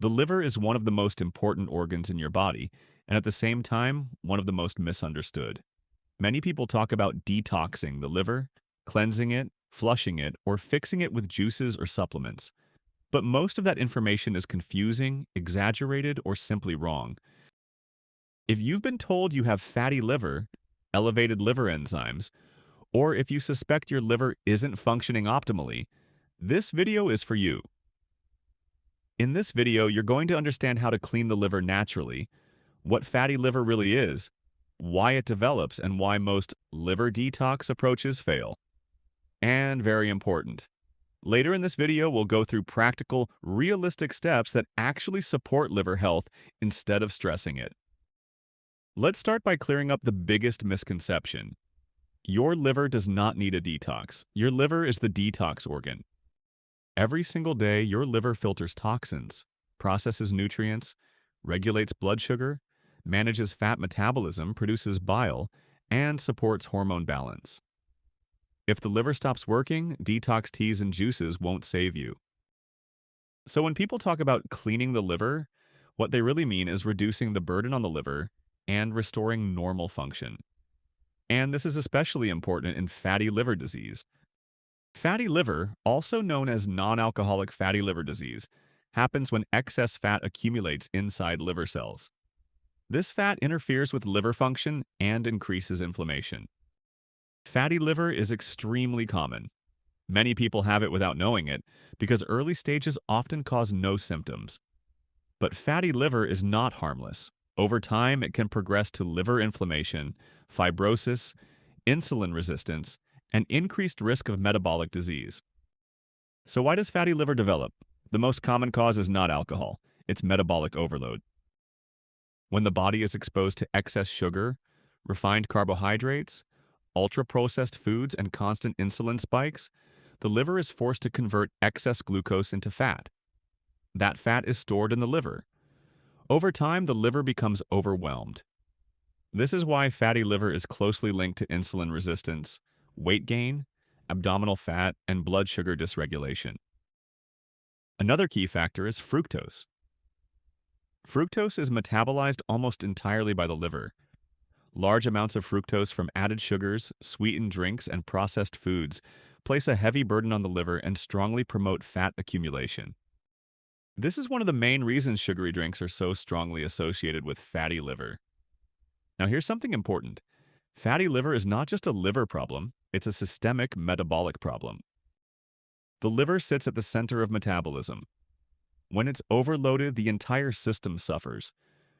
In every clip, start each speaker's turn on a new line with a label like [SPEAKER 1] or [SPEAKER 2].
[SPEAKER 1] The liver is one of the most important organs in your body, and at the same time, one of the most misunderstood. Many people talk about detoxing the liver, cleansing it, flushing it, or fixing it with juices or supplements. But most of that information is confusing, exaggerated, or simply wrong. If you've been told you have fatty liver, elevated liver enzymes, or if you suspect your liver isn't functioning optimally, this video is for you. In this video, you're going to understand how to clean the liver naturally, what fatty liver really is, why it develops, and why most liver detox approaches fail. And very important, later in this video, we'll go through practical, realistic steps that actually support liver health instead of stressing it. Let's start by clearing up the biggest misconception. Your liver does not need a detox. Your liver is the detox organ. Every single day, your liver filters toxins, processes nutrients, regulates blood sugar, manages fat metabolism, produces bile, and supports hormone balance. If the liver stops working, detox teas and juices won't save you. So when people talk about cleaning the liver, what they really mean is reducing the burden on the liver and restoring normal function. And this is especially important in fatty liver disease. Fatty liver, also known as non-alcoholic fatty liver disease, happens when excess fat accumulates inside liver cells. This fat interferes with liver function and increases inflammation. Fatty liver is extremely common. Many people have it without knowing it because early stages often cause no symptoms. But fatty liver is not harmless. Over time, it can progress to liver inflammation, fibrosis, insulin resistance, and increased risk of metabolic disease. So why does fatty liver develop? The most common cause is not alcohol, it's metabolic overload. When the body is exposed to excess sugar, refined carbohydrates, ultra-processed foods, and constant insulin spikes, the liver is forced to convert excess glucose into fat. That fat is stored in the liver. Over time, the liver becomes overwhelmed. This is why fatty liver is closely linked to insulin resistance, weight gain, abdominal fat, and blood sugar dysregulation. Another key factor is fructose. Fructose is metabolized almost entirely by the liver. Large amounts of fructose from added sugars, sweetened drinks, and processed foods place a heavy burden on the liver and strongly promote fat accumulation. This is one of the main reasons sugary drinks are so strongly associated with fatty liver. Now here's something important. Fatty liver is not just a liver problem, it's a systemic metabolic problem. The liver sits at the center of metabolism. When it's overloaded, the entire system suffers.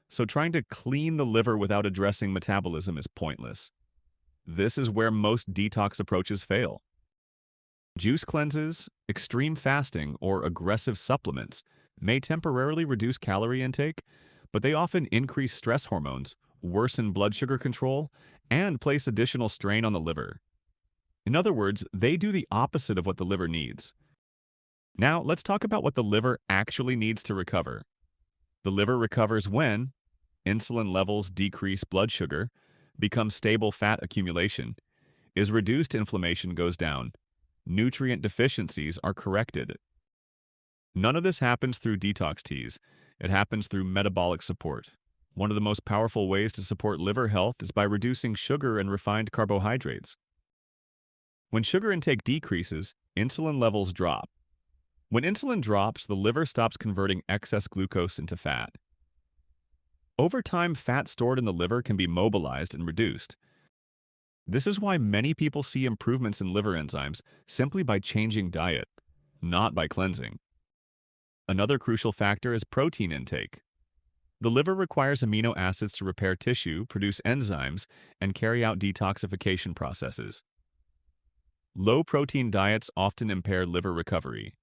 [SPEAKER 1] So trying to clean the liver without addressing metabolism is pointless. This is where most detox approaches fail. Juice cleanses, extreme fasting, or aggressive supplements may temporarily reduce calorie intake, but they often increase stress hormones, worsen blood sugar control, and place additional strain on the liver. In other words, they do the opposite of what the liver needs. Now, let's talk about what the liver actually needs to recover. The liver recovers when insulin levels decrease blood sugar, becomes stable fat accumulation, is reduced inflammation goes down, nutrient deficiencies are corrected. None of this happens through detox teas. It happens through metabolic support. One of the most powerful ways to support liver health is by reducing sugar and refined carbohydrates. When sugar intake decreases, insulin levels drop. When insulin drops, the liver stops converting excess glucose into fat. Over time, fat stored in the liver can be mobilized and reduced. This is why many people see improvements in liver enzymes simply by changing diet, not by cleansing. Another crucial factor is protein intake. The liver requires amino acids to repair tissue, produce enzymes, and carry out detoxification processes. Low-protein diets often impair liver recovery.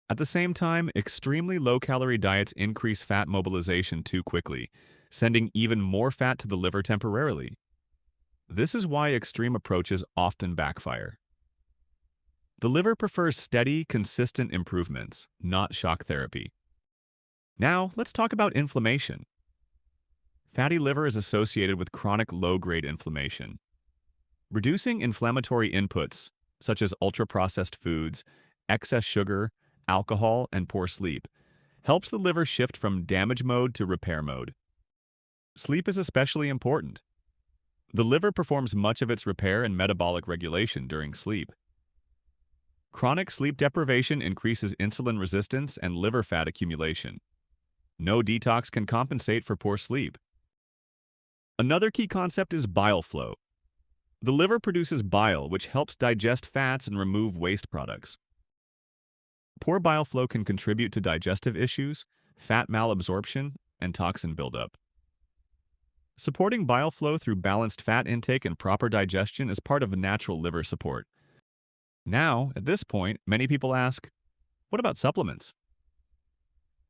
[SPEAKER 1] At the same time, extremely low-calorie diets increase fat mobilization too quickly, sending even more fat to the liver temporarily. This is why extreme approaches often backfire. The liver prefers steady, consistent improvements, not shock therapy. Now, let's talk about inflammation. Fatty liver is associated with chronic low-grade inflammation. Reducing inflammatory inputs, such as ultra-processed foods, excess sugar, alcohol, and poor sleep, helps the liver shift from damage mode to repair mode. Sleep is especially important. The liver performs much of its repair and metabolic regulation during sleep. Chronic sleep deprivation increases insulin resistance and liver fat accumulation. No detox can compensate for poor sleep. Another key concept is bile flow. The liver produces bile, which helps digest fats and remove waste products. Poor bile flow can contribute to digestive issues, fat malabsorption, and toxin buildup. Supporting bile flow through balanced fat intake and proper digestion is part of a natural liver support. Now, at this point, many people ask, what about supplements?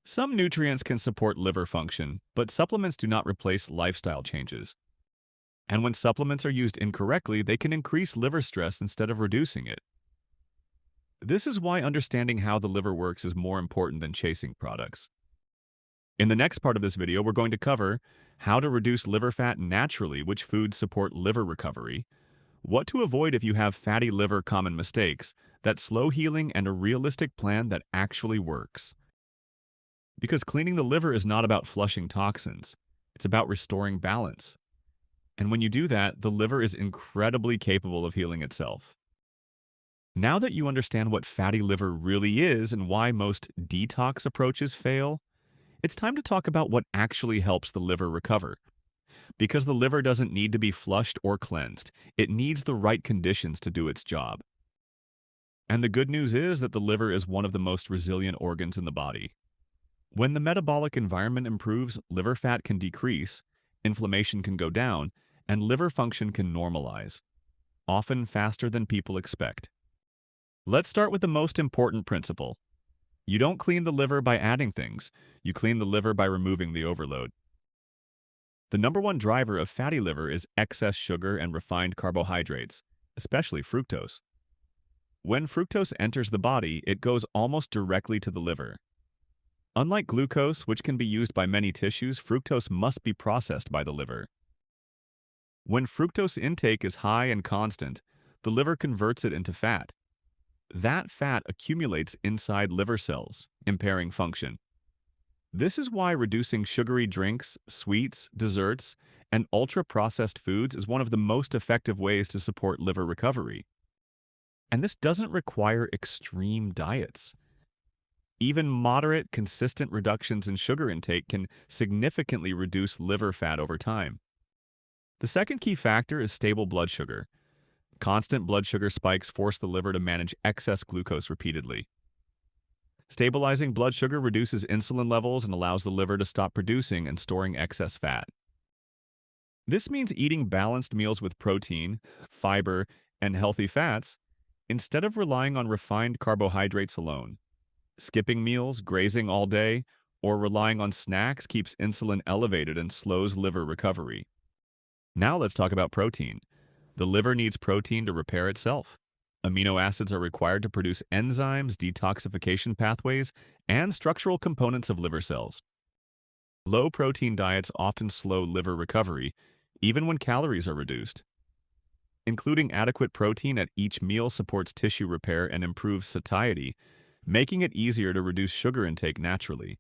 [SPEAKER 1] Some nutrients can support liver function, but supplements do not replace lifestyle changes. And when supplements are used incorrectly, they can increase liver stress instead of reducing it. This is why understanding how the liver works is more important than chasing products. In the next part of this video, we're going to cover how to reduce liver fat naturally, which foods support liver recovery, what to avoid if you have fatty liver, common mistakes, that slow healing, and a realistic plan that actually works. Because cleaning the liver is not about flushing toxins, it's about restoring balance. And when you do that, the liver is incredibly capable of healing itself. Now that you understand what fatty liver really is and why most detox approaches fail, it's time to talk about what actually helps the liver recover. Because the liver doesn't need to be flushed or cleansed, it needs the right conditions to do its job. And the good news is that the liver is one of the most resilient organs in the body. When the metabolic environment improves, liver fat can decrease, inflammation can go down, and liver function can normalize, often faster than people expect. Let's start with the most important principle. You don't clean the liver by adding things, you clean the liver by removing the overload. The number one driver of fatty liver is excess sugar and refined carbohydrates, especially fructose. When fructose enters the body, it goes almost directly to the liver. Unlike glucose, which can be used by many tissues, fructose must be processed by the liver. When fructose intake is high and constant, the liver converts it into fat. That fat accumulates inside liver cells, impairing function. This is why reducing sugary drinks, sweets, desserts, and ultra-processed foods is one of the most effective ways to support liver recovery. And this doesn't require extreme diets. Even moderate, consistent reductions in sugar intake can significantly reduce liver fat over time. The second key factor is stable blood sugar. Constant blood sugar spikes force the liver to manage excess glucose repeatedly. Stabilizing blood sugar reduces insulin levels and allows the liver to stop producing and storing excess fat. This means eating balanced meals with protein, fiber, and healthy fats instead of relying on refined carbohydrates alone. Skipping meals, grazing all day, or relying on snacks keeps insulin elevated and slows liver recovery. Now let's talk about protein. The liver needs protein to repair itself. Amino acids are required to produce enzymes, detoxification pathways, and structural components of liver cells. Low-protein diets often slow liver recovery, even when calories are reduced. Including adequate protein at each meal supports tissue repair and improves satiety, making it easier to reduce sugar intake naturally.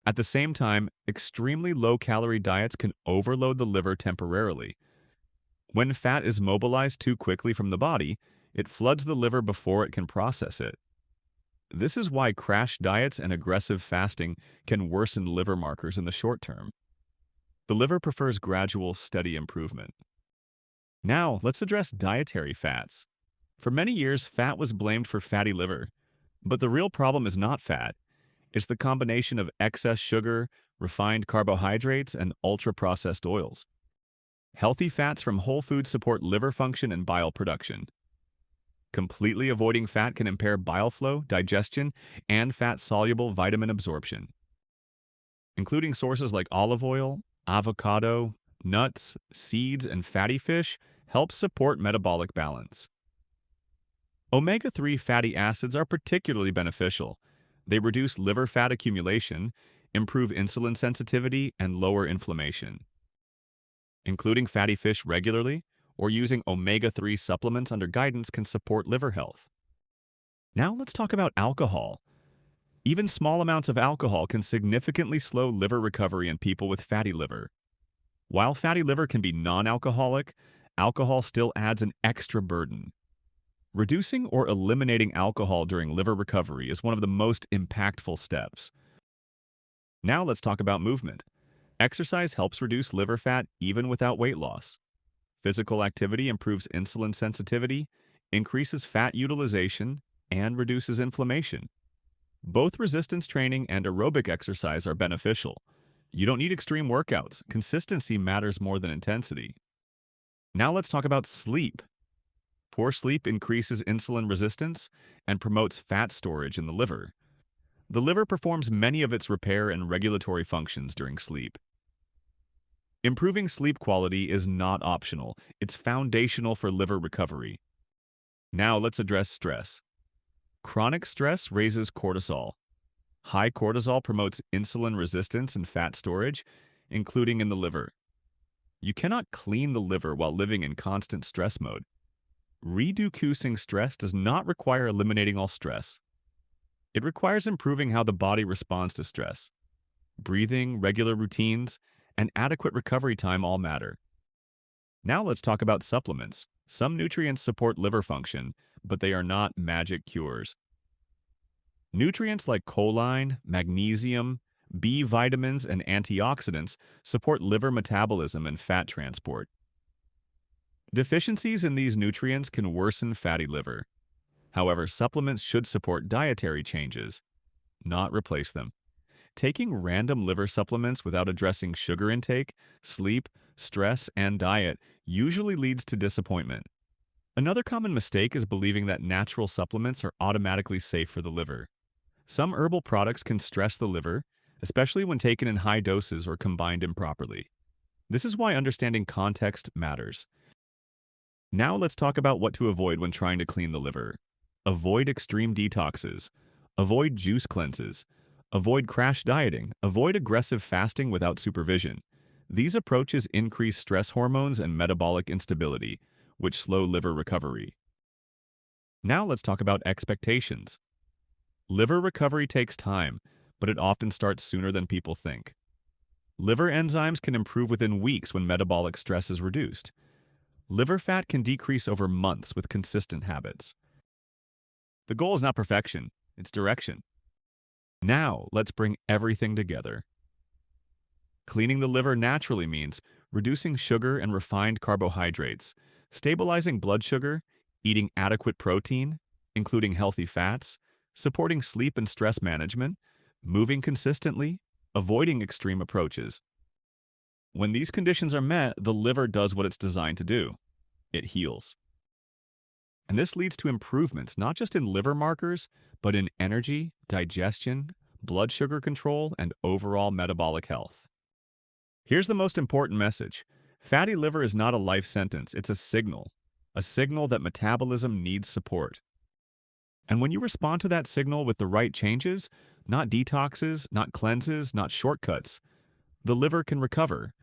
[SPEAKER 1] At the same time, extremely low-calorie diets can overload the liver temporarily. When fat is mobilized too quickly from the body, it floods the liver before it can process it. This is why crash diets and aggressive fasting can worsen liver markers in the short term. The liver prefers gradual, steady improvement. Now, let's address dietary fats. For many years, fat was blamed for fatty liver. But the real problem is not fat. It's the combination of excess sugar, refined carbohydrates, and ultra-processed oils. Healthy fats from whole foods support liver function and bile production. Completely avoiding fat can impair bile flow, digestion, and fat-soluble vitamin absorption. Including sources like olive oil, avocado, nuts, seeds, and fatty fish helps support metabolic balance. Omega-3 fatty acids are particularly beneficial. They reduce liver fat accumulation, improve insulin sensitivity, and lower inflammation. Including fatty fish regularly or using omega-3 supplements under guidance can support liver health. Now let's talk about alcohol. Even small amounts of alcohol can significantly slow liver recovery in people with fatty liver. While fatty liver can be non-alcoholic, alcohol still adds an extra burden. Reducing or eliminating alcohol during liver recovery is one of the most impactful steps. Now let's talk about movement. Exercise helps reduce liver fat even without weight loss. Physical activity improves insulin sensitivity, increases fat utilization, and reduces inflammation. Both resistance training and aerobic exercise are beneficial. You don't need extreme workouts. Consistency matters more than intensity. Now let's talk about sleep. Poor sleep increases insulin resistance and promotes fat storage in the liver. The liver performs many of its repair and regulatory functions during sleep. Improving sleep quality is not optional. It's foundational for liver recovery. Now let's address stress. Chronic stress raises cortisol. High cortisol promotes insulin resistance and fat storage, including in the liver. You cannot clean the liver while living in constant stress mode. Reducing stress does not require eliminating all stress. It requires improving how the body responds to stress. Breathing, regular routines, and adequate recovery time all matter. Now let's talk about supplements. Some nutrients support liver function, but they are not magic cures. Nutrients like choline, magnesium, B vitamins, and antioxidants support liver metabolism and fat transport. Deficiencies in these nutrients can worsen fatty liver. However, supplements should support dietary changes, not replace them. Taking random liver supplements without addressing sugar intake, sleep, stress, and diet usually leads to disappointment. Another common mistake is believing that natural supplements are automatically safe for the liver. Some herbal products can stress the liver, especially when taken in high doses or combined improperly. This is why understanding context matters. Now let's talk about what to avoid when trying to clean the liver. Avoid extreme detoxes. Avoid juice cleanses. Avoid crash dieting. Avoid aggressive fasting without supervision. These approaches increase stress hormones and metabolic instability, which slow liver recovery. Now let's talk about expectations. Liver recovery takes time, but it often starts sooner than people think. Liver enzymes can improve within weeks when metabolic stress is reduced. Liver fat can decrease over months with consistent habits. The goal is not perfection, it's direction. Now, let's bring everything together. Cleaning the liver naturally means reducing sugar and refined carbohydrates, stabilizing blood sugar, eating adequate protein, including healthy fats, supporting sleep and stress management, moving consistently, avoiding extreme approaches. When these conditions are met, the liver does what it's designed to do. It heals. And this leads to improvements not just in liver markers, but in energy, digestion, blood sugar control, and overall metabolic health. Here's the most important message. Fatty liver is not a life sentence, it's a signal that metabolism needs support. And when you respond to that signal with the right changes, not detoxes, not cleanses, not shortcuts, the liver can recover.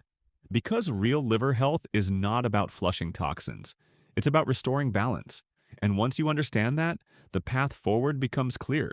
[SPEAKER 1] Because real liver health is not about flushing toxins, it's about restoring balance. And once you understand that, the path forward becomes clear.